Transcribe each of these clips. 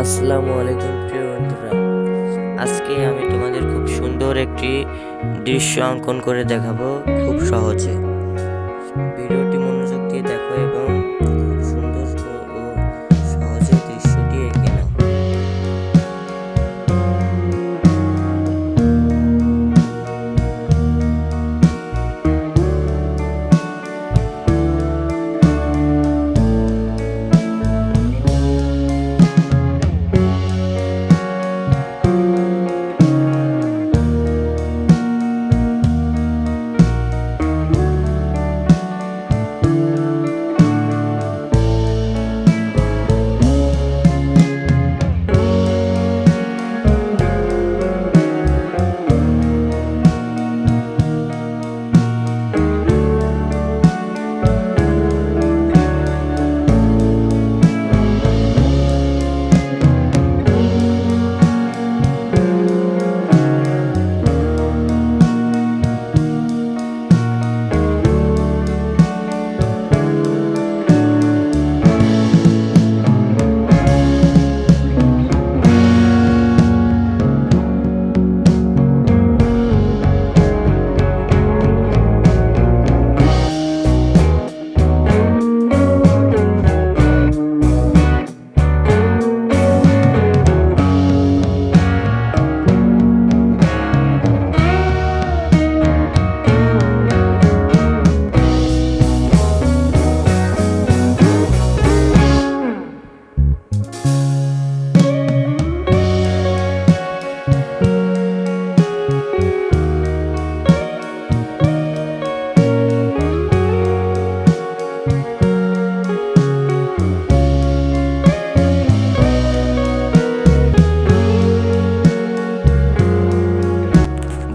আসসালামু আলাইকুম প্রিয় বন্ধুরা। আজকে আমি তোমাদের খুব সুন্দর একটি দৃশ্য অঙ্কন করে দেখাবো খুব সহজে। ভিডিওটি মনোযোগ দিয়ে দেখো এবং খুব সুন্দর ও সহজে দৃশ্যটি এঁকে নাও।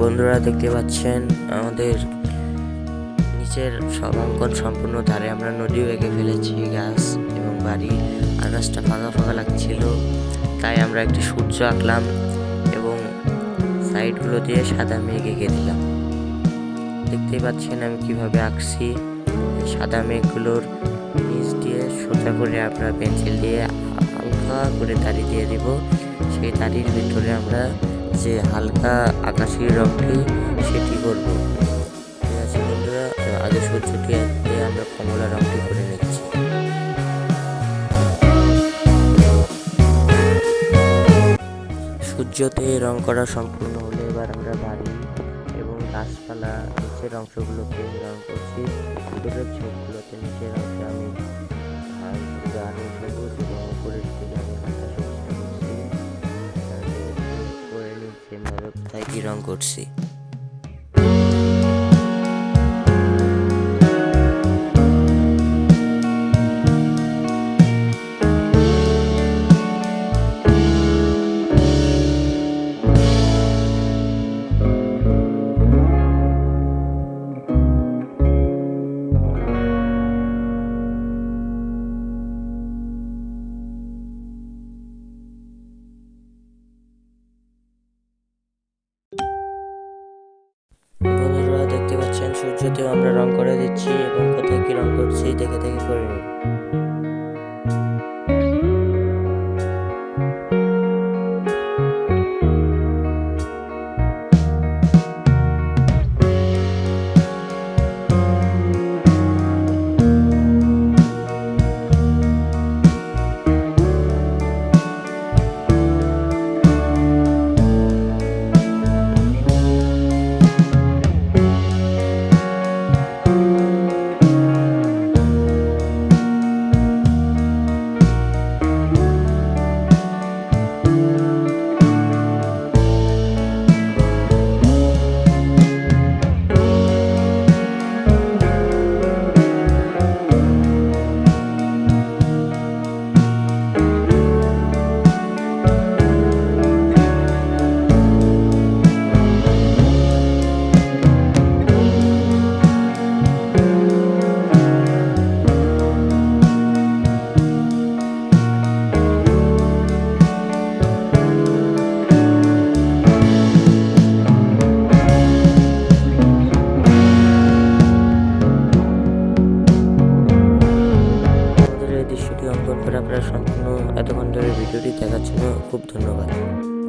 বন্ধুরা দেখতে পাচ্ছেন আমাদের নিচের সব অঙ্কন সম্পূর্ণ ধারে আমরা নদীও এঁকে ফেলেছি, গাছ এবং বাড়ি। আকাশটা ফাঁকা ফাঁকা লাগছিল, তাই আমরা একটি সূর্য আঁকলাম এবং সাইডগুলো দিয়ে সাদা মেঘ এঁকে দিলাম। দেখতেই পাচ্ছেন আমি কিভাবে আঁকছি। সাদা মেঘগুলোর নিচ দিয়ে সোজা করে আমরা পেন্সিল দিয়ে হালকা করে দাড়ি দিয়ে দিব। সেই দাড়ির ভিতরে আমরা যে হালকা আকাশি রংটি সেটি করব। ঠিক আছে বন্ধুরা, আগে সূর্যটি আঁকতে আমরা কমলা রংটি করে নিচ্ছি। সূর্যতে রং করা সম্পূর্ণ হলে এবার আমরা বাড়ি এবং গাছপালা নিচের অংশগুলোকে রং করছি। দূরের ছোপগুলোতে নিচের অংশে আমি গাঢ় সবুজ এবং উপরের দিকে আমি হালকা সবুজটা করছি। করে নিচ্ছি এভাবে কোথায় কি রং করছি। বন্ধুরা দেখতে পাচ্ছেন সূর্যতেও আমরা রং করে দিচ্ছি এবং কোথায় কি রং করছি দেখে দেখে করে নিই। দেখার জন্য খুব ধন্যবাদ।